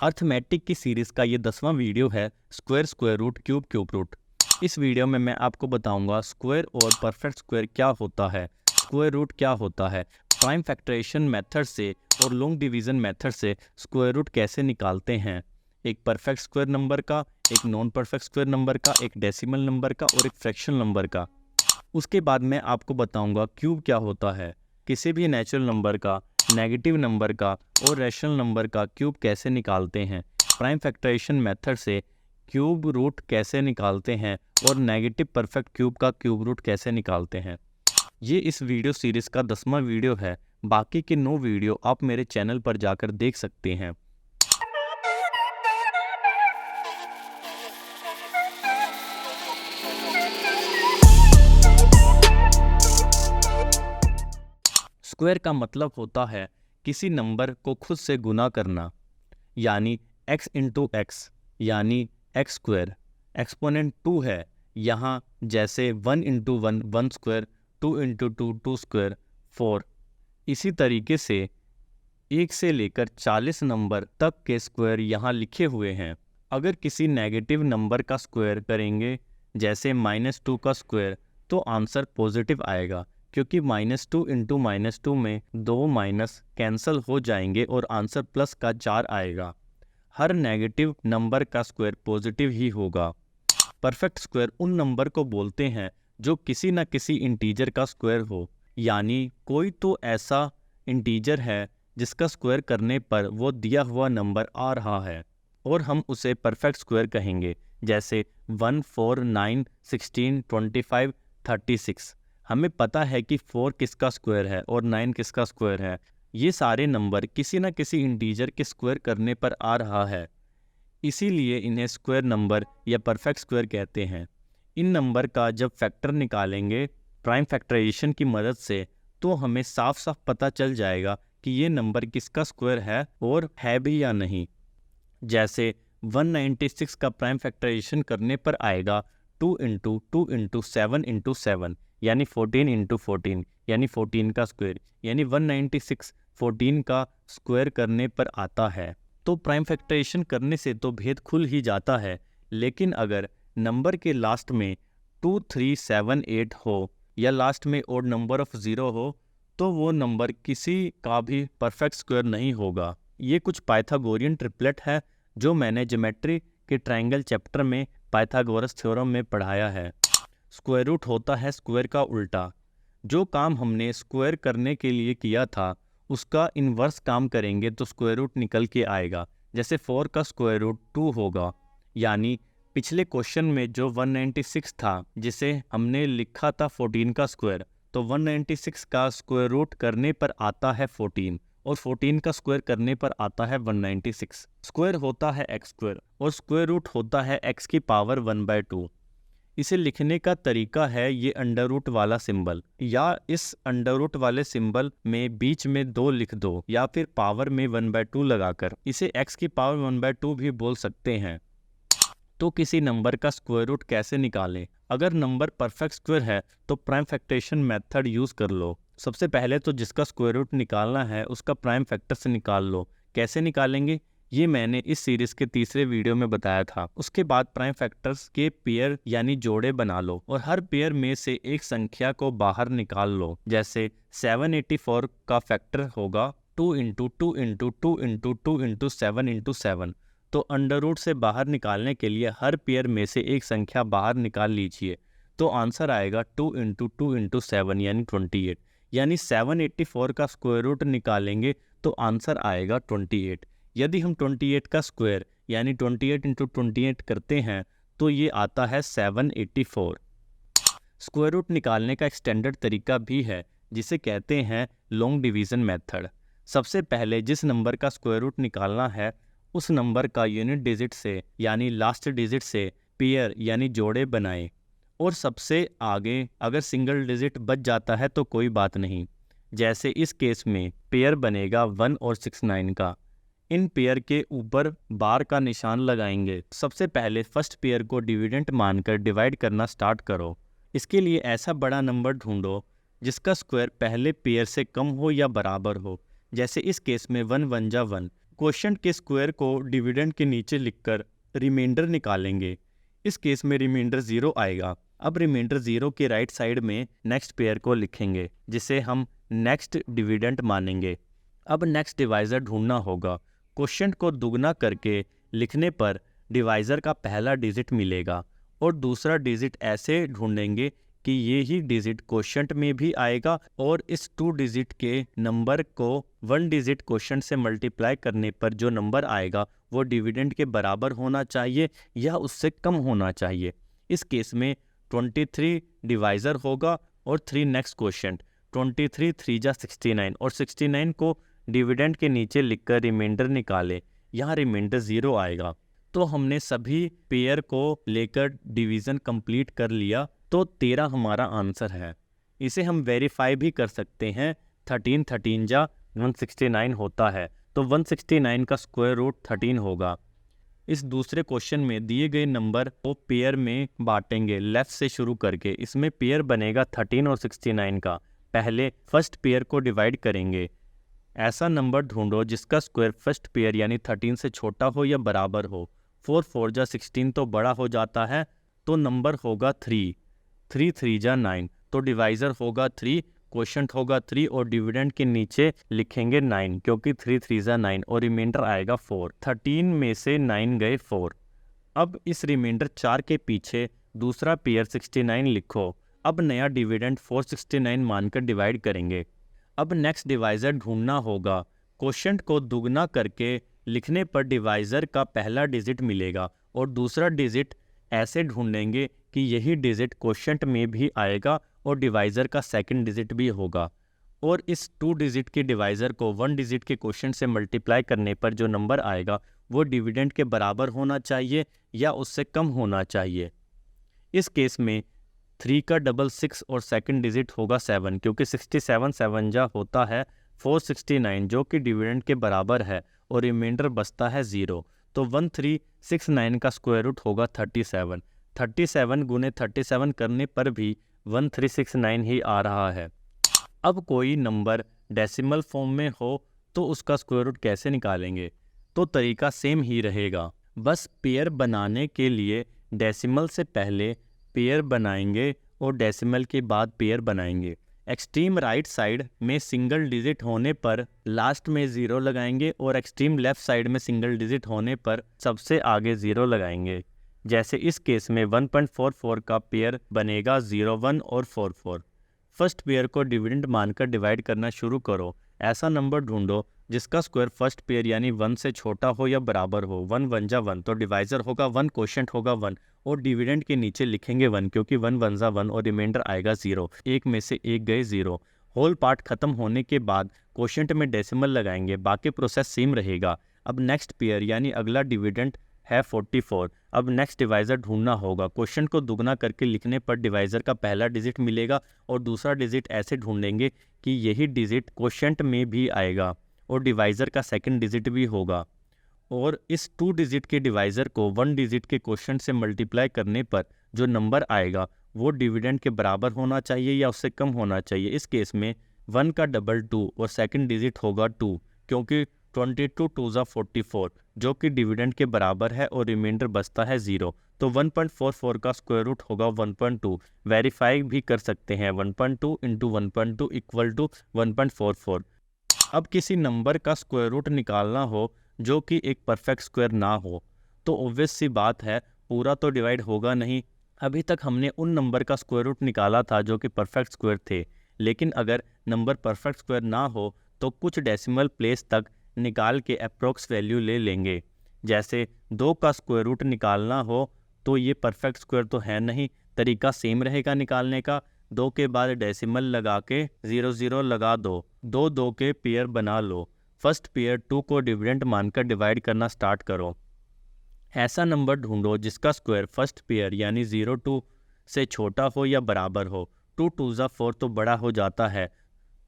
Arithmetic की series का ये 10वां वीडियो है square, square root, cube, cube root. इस वीडियो में मैं आपको बताऊंगा स्क्वायर और परफेक्ट स्क्वायर क्या होता है, स्क्वायर रूट क्या होता है, प्राइम फैक्टराइजेशन मेथड से और लॉन्ग डिवीज़न मेथड से स्क्वायर रूट कैसे निकालते हैं, एक परफेक्ट स्क्वायर नंबर का, एक नॉन परफेक्ट स्क्वायर नंबर का, एक डेसिमल नंबर का और एक फ्रैक्शनल नंबर का। उसके बाद मैं आपको बताऊंगा क्यूब क्या होता है, किसी भी नेचुरल नंबर का, नेगेटिव नंबर का और रैशनल नंबर का क्यूब कैसे निकालते हैं, प्राइम फैक्टराइजेशन मेथड से क्यूब रूट कैसे निकालते हैं और नेगेटिव परफेक्ट क्यूब का क्यूब रूट कैसे निकालते हैं। ये इस वीडियो सीरीज़ का 10वां वीडियो है। बाकी के 9 वीडियो आप मेरे चैनल पर जाकर देख सकते हैं। स्क्वायर का मतलब होता है किसी नंबर को खुद से गुना करना, यानी x इंटू एक्स यानी एक्स स्क्वायर। एक्सपोनेंट 2 है यहाँ, जैसे 1 इंटू 1 1 स्क्वायर, 2 इंटू 2 2 स्क्वायर 4। इसी तरीके से 1 से लेकर 40 नंबर तक के स्क्वायर यहाँ लिखे हुए हैं। अगर किसी नेगेटिव नंबर का स्क्वायर करेंगे, जैसे -2 का स्क्वायर, तो आंसर पॉजिटिव आएगा, क्योंकि -2 इंटू -2 में 2 माइनस कैंसिल हो जाएंगे और आंसर प्लस का 4 आएगा। हर नेगेटिव नंबर का स्क्वायर पॉजिटिव ही होगा। परफेक्ट स्क्वायर उन नंबर को बोलते हैं जो किसी न किसी इंटीजर का स्क्वायर हो, यानी कोई तो ऐसा इंटीजर है जिसका स्क्वायर करने पर वो दिया हुआ नंबर आ रहा है और हम उसे परफेक्ट स्क्वायर कहेंगे, जैसे 1 4 9 16 25 36। हमें पता है कि 4 किसका स्क्वायर है और 9 किसका स्क्वायर है। ये सारे नंबर किसी न किसी इंटीजर के स्क्वायर करने पर आ रहा है, इसीलिए इन्हें स्क्वायर नंबर या परफेक्ट स्क्वायर कहते हैं। इन नंबर का जब फैक्टर निकालेंगे प्राइम फैक्टराइजेशन की मदद से, तो हमें साफ साफ पता चल जाएगा कि ये नंबर किसका स्क्वायर है और है भी या नहीं। जैसे 196 का प्राइम फैक्टराइजेशन करने पर आएगा 2 इंटू 2 इंटू 7 इंटू 7 यानी 14 इंटू 14 यानी 14 का स्क्वायर, यानी 196 14 का स्क्वायर करने पर आता है। तो प्राइम फैक्टराइजेशन करने से तो भेद खुल ही जाता है, लेकिन अगर नंबर के लास्ट में 2 3 7 8 हो या लास्ट में ओड नंबर ऑफ 0 हो, तो वो नंबर किसी का भी परफेक्ट स्क्वायर नहीं होगा। ये कुछ पाइथागोरियन ट्रिपलेट है जो मैंने ज्योमेट्री के ट्रायंगल चैप्टर में पाइथागोरस थ्योरम में पढ़ाया है। स्क्वायर रूट होता है स्क्वायर का उल्टा। जो काम हमने स्क्वायर करने के लिए किया था उसका इन्वर्स काम करेंगे तो स्क्वायर रूट निकल के आएगा। जैसे 4 का स्क्वायर रूट 2 होगा, यानी पिछले क्वेश्चन में जो 196 था जिसे हमने लिखा था 14 का स्क्वायर, तो 196 का स्क्वायर रूट करने पर आता है 14 और 14 का स्क्वायर करने पर आता है 196। स्क्वायर होता है एक्स स्क्वायर और स्क्वायर रूट होता है x की पावर 1/2। इसे लिखने का तरीका है ये अंडर रूट वाला सिंबल, या इस अंडर रूट वाले सिंबल में बीच में 2 लिख दो, या फिर पावर में 1/2 लगाकर इसे x की पावर 1/2 भी बोल सकते हैं। तो किसी नंबर का स्क्वायर रूट कैसे निकालें? अगर नंबर परफेक्ट स्क्वायर है तो प्राइम फैक्टराइजेशन मेथड यूज़ कर लो। सबसे पहले तो जिसका स्क्वायर रूट निकालना है उसका प्राइम फैक्टर से निकाल लो। कैसे निकालेंगे ये मैंने इस सीरीज़ के तीसरे वीडियो में बताया था। उसके बाद प्राइम फैक्टर्स के पेयर यानी जोड़े बना लो और हर पेयर में से एक संख्या को बाहर निकाल लो। जैसे 784 का फैक्टर होगा 2 into 2 into 2 into 2 into 7 into 7। तो अंडर रूट से बाहर निकालने के लिए हर पेयर में से एक संख्या बाहर निकाल लीजिए, तो आंसर आएगा 2 इंटू 2 इंटू 7 यानी 28। यानी 784 का स्क्वायर रूट निकालेंगे तो आंसर आएगा 28। यदि हम 28 का स्क्वायर यानी 28 इंटू 28 करते हैं तो ये आता है 784। स्क्वायर रूट निकालने का एक स्टैंडर्ड तरीका भी है जिसे कहते हैं लॉन्ग डिवीज़न मेथड। सबसे पहले जिस नंबर का स्क्वायर रूट निकालना है उस नंबर का यूनिट डिजिट से यानी लास्ट डिजिट से पेयर यानी जोड़े बनाएं, और सबसे आगे अगर सिंगल डिजिट बच जाता है तो कोई बात नहीं। जैसे इस केस में पेयर बनेगा 1 और 69 का। इन पेयर के ऊपर बार का निशान लगाएंगे। सबसे पहले फर्स्ट पेयर को डिविडेंट मानकर डिवाइड करना स्टार्ट करो। इसके लिए ऐसा बड़ा नंबर ढूंढो जिसका स्क्वायर पहले पेयर से कम हो या बराबर हो। जैसे इस केस में 1 1 जा 1, क्वोशिएंट के स्क्वायर को डिविडेंड के नीचे लिखकर रिमाइंडर निकालेंगे। इस केस में रिमाइंडर 0 आएगा। अब रिमाइंडर 0 के राइट साइड में नेक्स्ट पेयर को लिखेंगे जिसे हम नेक्स्ट डिविडेंड मानेंगे। अब नेक्स्ट डिवाइज़र ढूंढना होगा। क्वोशिएंट को दुगना करके लिखने पर डिवाइज़र का पहला डिजिट मिलेगा और दूसरा डिजिट ऐसे ढूंढेंगे कि ये ही डिजिट क्वोशिएंट में भी आएगा और इस 2 डिजिट के नंबर को 1 डिजिट क्वोशिएंट से मल्टीप्लाई करने पर जो नंबर आएगा वो डिविडेंड के बराबर होना चाहिए या उससे कम होना चाहिए। इस केस में 23 डिवाइज़र होगा और 3 नेक्स्ट क्वोशिएंट। 23 3 जा 69 और 69 को डिविडेंड के नीचे लिखकर रिमाइंडर निकाले। यहाँ रिमाइंडर 0 आएगा। तो हमने सभी पेयर को लेकर डिवीज़न कंप्लीट कर लिया, तो 13 हमारा आंसर है। इसे हम वेरीफाई भी कर सकते हैं। 13 13 जा 169 होता है, तो 169 का स्क्वायर रूट 13 होगा। इस दूसरे क्वेश्चन में दिए गए नंबर को पेयर में बांटेंगे लेफ्ट से शुरू करके। इसमें पेयर बनेगा 13 और 69 का। पहले फर्स्ट पेयर को डिवाइड करेंगे। ऐसा नंबर ढूंढो जिसका स्क्वायर फर्स्ट पेयर यानी 13 से छोटा हो या बराबर हो। 4 4 जा 16 तो बड़ा हो जाता है, तो नंबर होगा 3। 3 3 जा 9, तो डिवाइज़र होगा 3, क्वोशिएंट होगा 3 और डिविडेंड के नीचे लिखेंगे 9 क्योंकि 3 3 जा 9 और रिमाइंडर आएगा 4। 13 में से 9 गए 4। अब इस रिमाइंडर 4 के पीछे दूसरा पेयर 69 लिखो। अब नया डिविडेंड 469 मानकर डिवाइड करेंगे। अब नेक्स्ट डिवाइज़र ढूंढना होगा। क्वोशिएंट को दुगना करके लिखने पर डिवाइज़र का पहला डिजिट मिलेगा और दूसरा डिजिट ऐसे ढूंढेंगे कि यही डिजिट क्वोशिएंट में भी आएगा और डिवाइज़र का सेकंड डिजिट भी होगा। और इस 2 डिजिट के डिवाइज़र को 1 डिजिट के क्वोशिएंट से मल्टीप्लाई करने पर जो नंबर आएगा वो डिविडेंड के बराबर होना चाहिए या उससे कम होना चाहिए। इस केस में 3 का डबल 6 और सेकंड डिजिट होगा 7 क्योंकि 67 7 जा होता है 469 जो कि डिविडेंड के बराबर है और रिमाइंडर बचता है 0। तो 1369 का स्क्वायर रूट होगा 37। 37 गुने 37 करने पर भी 1369 ही आ रहा है। अब कोई नंबर डेसिमल फॉर्म में हो तो उसका स्क्वायर रूट कैसे निकालेंगे? तो तरीका सेम ही रहेगा। बस पेयर बनाने के लिए डेसिमल से पहले पेयर बनाएंगे और डेसिमल के बाद पेयर बनाएंगे। एक्सट्रीम राइट साइड में सिंगल डिजिट होने पर लास्ट में 0 लगाएंगे और एक्सट्रीम लेफ्ट साइड में सिंगल डिजिट होने पर सबसे आगे 0 लगाएंगे। जैसे इस केस में 1.44 का पेयर बनेगा 0 1 और 4 4। फर्स्ट पेयर को डिविडेंड मानकर डिवाइड करना शुरू करो। ऐसा नंबर ढूंढो जिसका स्क्वायर फर्स्ट पेयर यानी 1 से छोटा हो या बराबर हो। 1 1 जा 1, तो डिवाइज़र होगा 1, क्वोशिएंट होगा 1 और डिविडेंड के नीचे लिखेंगे 1 क्योंकि 1 1 जा 1 और रिमाइंडर आएगा 0। एक में से एक गए 0। होल पार्ट खत्म होने के बाद क्वोशिएंट में डेसिमल लगाएंगे। बाकी प्रोसेस सेम रहेगा। अब नेक्स्ट पेयर यानी अगला डिविडेंड है 44। अब नेक्स्ट डिवाइज़र ढूंढना होगा। क्वोशिएंट को दुगना करके लिखने पर डिवाइज़र का पहला डिजिट मिलेगा और दूसरा डिजिट ऐसे ढूंढेंगे कि यही डिजिट क्वोशिएंट में भी आएगा और डिवाइज़र का सेकंड डिजिट भी होगा। और इस 2 डिजिट के डिवाइज़र को 1 डिजिट के क्वोशिएंट से मल्टीप्लाई करने पर जो नंबर आएगा वो डिविडेंड के बराबर होना चाहिए या उससे कम होना चाहिए। इस केस में 1 का डबल 2 और सेकंड डिजिट होगा 2 क्योंकि 22 2 जा 44 जो कि डिविडेंड के बराबर है और रिमाइंडर बचता है 0। तो 1.44 का स्क्वायर रूट होगा 1.2। वेरीफाई भी कर सकते हैं। 1.2 इंटू 1.2 इक्वल टू 1.44। अब किसी नंबर का स्क्वायर रूट निकालना हो जो कि एक परफेक्ट स्क्वायर ना हो तो ऑब्वियस सी बात है पूरा तो डिवाइड होगा नहीं। अभी तक हमने उन नंबर का स्क्वायर रूट निकाला था जो कि परफेक्ट स्क्वायर थे, लेकिन अगर नंबर परफेक्ट स्क्वायर ना हो तो कुछ डेसिमल प्लेस तक निकाल के अप्रोक्स वैल्यू ले लेंगे। जैसे 2 का स्क्वायर रूट निकालना हो तो ये परफेक्ट स्क्वायर तो है नहीं, तरीका सेम रहेगा निकालने का। 2 के बाद डेसिमल लगा के 0 0 लगा दो। 2 2 के पेयर बना लो। फर्स्ट पेयर 2 को डिविडेंड मानकर डिवाइड करना स्टार्ट करो। ऐसा नंबर ढूंढो जिसका स्क्वायर फर्स्ट पेयर यानी 0 2 से छोटा हो या बराबर हो। 2 2 जा 4 तो बड़ा हो जाता है,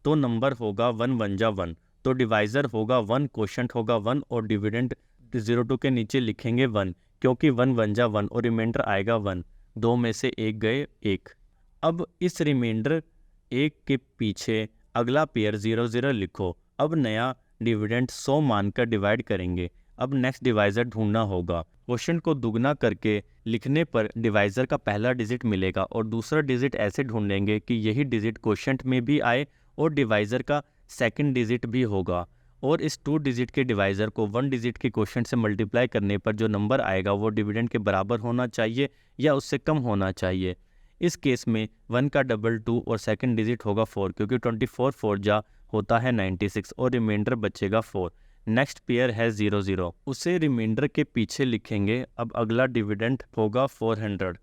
तो नंबर होगा 1 1 जा 1, तो डिवाइज़र होगा 1, क्वोशिएंट होगा 1 और डिविडेंड 0 2 के नीचे लिखेंगे 1 क्योंकि 1 1 जा 1 और रिमाइंडर आएगा 1। 2 में से एक गए 1। अब इस रिमाइंडर 1 के पीछे अगला पेयर 0 0 लिखो। अब नया डिविडेंड 100 मानकर डिवाइड करेंगे। अब नेक्स्ट डिवाइज़र ढूंढना होगा। क्वोशिएंट को दुगना करके लिखने पर डिवाइज़र का पहला डिजिट मिलेगा और दूसरा डिजिट ऐसे ढूंढेंगे कि यही डिजिट क्वोशिएंट में भी आए और डिवाइज़र का सेकंड डिजिट भी होगा, और इस 2 डिजिट के डिवाइज़र को 1 डिजिट के क्वोशिएंट से मल्टीप्लाई करने पर जो नंबर आएगा वो डिविडेंड के बराबर होना चाहिए या उससे कम होना चाहिए। इस केस में 1 का डबल 2 और सेकंड डिजिट होगा 4, क्योंकि 24 4 जा होता है 96 और रिमाइंडर बचेगा 4। नेक्स्ट पेयर है 0 0, उसे रिमाइंडर के पीछे लिखेंगे। अब अगला डिविडेंड होगा 400।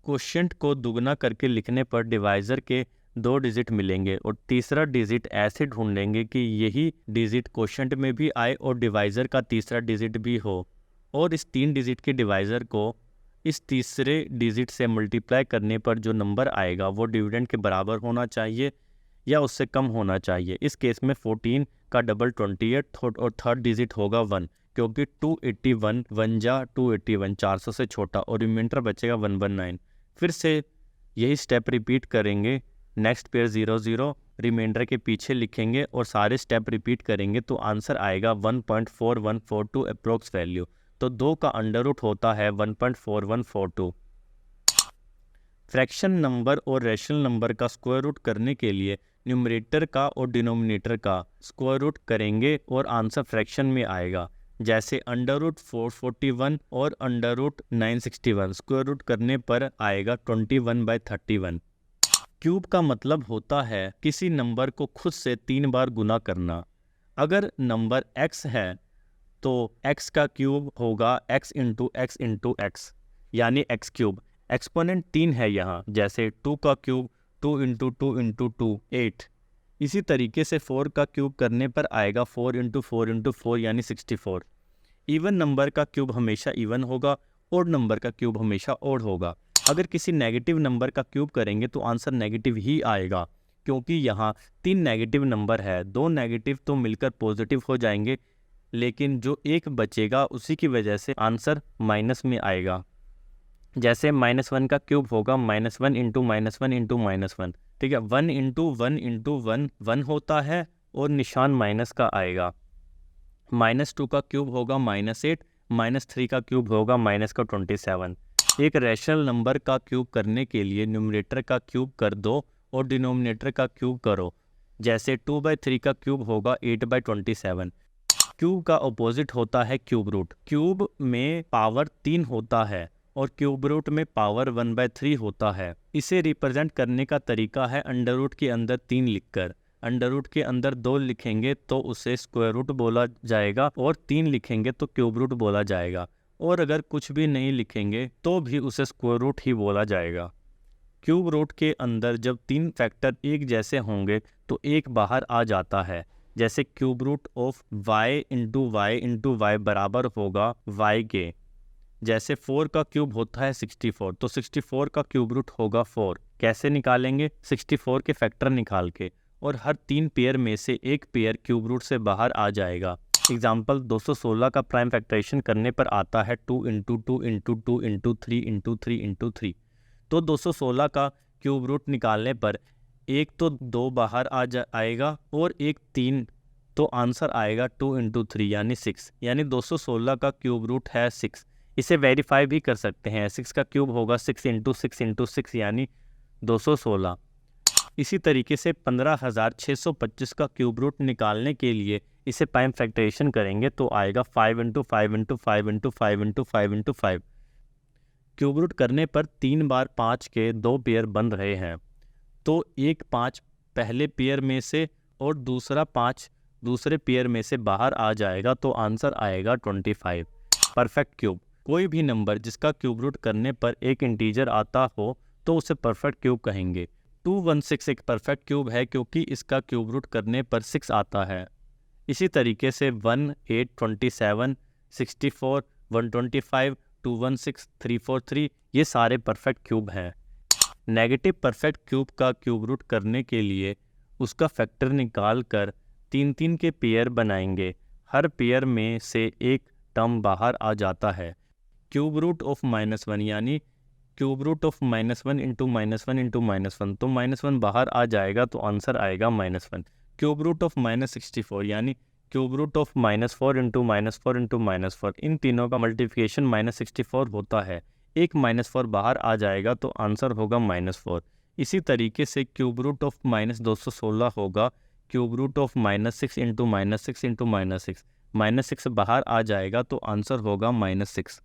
क्वोशिएंट को दुगना करके लिखने पर डिवाइज़र के 2 डिजिट मिलेंगे और तीसरा डिजिट ऐसे ढूंढेंगे कि यही डिजिट क्वोशिएंट में भी आए और डिवाइज़र का तीसरा डिजिट भी हो, और इस 3 डिजिट के डिवाइज़र को इस तीसरे डिजिट से मल्टीप्लाई करने पर जो नंबर आएगा वो डिविडेंड के बराबर होना चाहिए या उससे कम होना चाहिए। इस केस में 14 का डबल 28 और थर्ड डिजिट होगा 1, क्योंकि 281 1 जा 281 400 से छोटा और रिमाइंडर बचेगा 119। फिर से यही स्टेप रिपीट करेंगे। नेक्स्ट पेयर 0 0, रिमाइंडर के पीछे लिखेंगे और सारे स्टेप रिपीट करेंगे तो आंसर आएगा 1.4142 अप्रोक्स वैल्यू। तो 2 का अंडर रूट होता है 1.4142। फ्रैक्शन नंबर और रैशनल नंबर का स्क्वायर रूट करने के लिए न्यूमरेटर का और डिनोमिनेटर का स्क्वायर रूट करेंगे और आंसर फ्रैक्शन में आएगा। जैसे अंडर रूट 441 और अंडर रूट 961 स्क्वायर रूट करने पर आएगा 21/31। क्यूब का मतलब होता है किसी नंबर को खुद से 3 बार गुना करना। अगर नंबर x है तो x का क्यूब होगा x into x into x, यानी x क्यूब। एक्सपोनेंट 3 है यहाँ, जैसे 2 का क्यूब 2 इंटू 2 इंटू 2 8। इसी तरीके से 4 का क्यूब करने पर आएगा 4 इंटू 4 इंटू 4 यानी 64। इवन नंबर का क्यूब हमेशा इवन होगा, ओड नंबर का क्यूब हमेशा ओड होगा। अगर किसी नेगेटिव नंबर का क्यूब करेंगे तो आंसर नेगेटिव ही आएगा, क्योंकि यहाँ 3 नेगेटिव नंबर है। 2 नेगेटिव तो मिलकर पॉजिटिव हो जाएंगे, लेकिन जो एक बचेगा उसी की वजह से आंसर माइनस में आएगा। जैसे -1 का क्यूब होगा -1 इंटू -1 इंटू -1, ठीक है। 1 इंटू 1 इंटू 1 1 होता है और निशान माइनस का आएगा। -2 का क्यूब होगा -8, -3 का क्यूब होगा -27। एक रैशनल नंबर का क्यूब करने के लिए न्यूमरेटर का क्यूब कर दो और डिनोमिनेटर का क्यूब करो। जैसे 2/3 का क्यूब होगा 8/27। क्यूब का अपोजिट होता है क्यूब रूट। क्यूब में पावर 3 होता है और क्यूब रूट में पावर 1/3 होता है। इसे रिप्रेजेंट करने का तरीका है अंडर रूट के अंदर 3 लिखकर। अंडर रूट के अंदर 2 लिखेंगे तो उसे स्क्वायर रूट बोला जाएगा और 3 लिखेंगे तो क्यूब रूट बोला जाएगा, और अगर कुछ भी नहीं लिखेंगे तो भी उसे स्क्वायर रूट ही बोला जाएगा। क्यूब रूट के अंदर जब 3 फैक्टर एक जैसे होंगे तो एक बाहर आ जाता है। जैसे cube root of y into Y into Y बराबर होगा y के। जैसे 4 का क्यूब होता है 64, तो 64 का क्यूब रूट होगा 4। कैसे निकालेंगे? 64 के फैक्टर निकाल के, और हर 3 पेयर में से एक पेयर क्यूब रूट से बाहर आ जाएगा। एग्जाम्पल 216 का प्राइम फैक्टराइजेशन करने पर आता है 2 into 2 into 2 into 3 into 3 into 3। तो 216 का क्यूब रूट निकालने पर एक तो 2 बाहर आएगा और एक 3, तो आंसर आएगा 2 इंटू 3 यानी 6, यानी 216 का क्यूब रूट है 6। इसे वेरीफाई भी कर सकते हैं। 6 का क्यूब होगा 6 इंटू 6 इंटू 6 यानी 216। इसी तरीके से 15,625 का क्यूब रूट निकालने के लिए इसे प्राइम फैक्टराइजेशन करेंगे तो आएगा 5 into 5 into 5 into 5 into 5 into 5। Cube root करने पर 3 बार 5 के 2 पेयर बन रहे हैं, तो एक 5 पहले पेयर में से और दूसरा 5 दूसरे पेयर में से बाहर आ जाएगा, तो आंसर आएगा 25। Perfect cube. कोई भी नंबर जिसका क्यूब रूट करने पर एक इंटीजर आता हो तो उसे परफेक्ट क्यूब कहेंगे। 216 एक परफेक्ट क्यूब है क्योंकि इसका क्यूब रूट करने पर 6 आता है। इसी तरीके से 1, 8, 27, 64, 125, 216, 343 ये सारे परफेक्ट क्यूब हैं। नेगेटिव परफेक्ट क्यूब का क्यूब रूट करने के लिए उसका फैक्टर निकाल कर 3-3 के पेयर बनाएंगे। हर पेयर में से एक टर्म बाहर आ जाता है। क्यूब रूट ऑफ -1 यानी cube root of -1 into -1 into -1, तो -1 बाहर आ जाएगा तो आंसर आएगा -1। क्यूब रूट ऑफ -64 यानी cube root of -4 into -4 into -4, इन तीनों का मल्टीप्लिकेशन -64 होता है। एक -4 बाहर आ जाएगा तो आंसर होगा -4। इसी तरीके से क्यूब रूट ऑफ -216 होगा cube root of -6 into -6 into -6, -6 बाहर आ जाएगा तो आंसर होगा -6।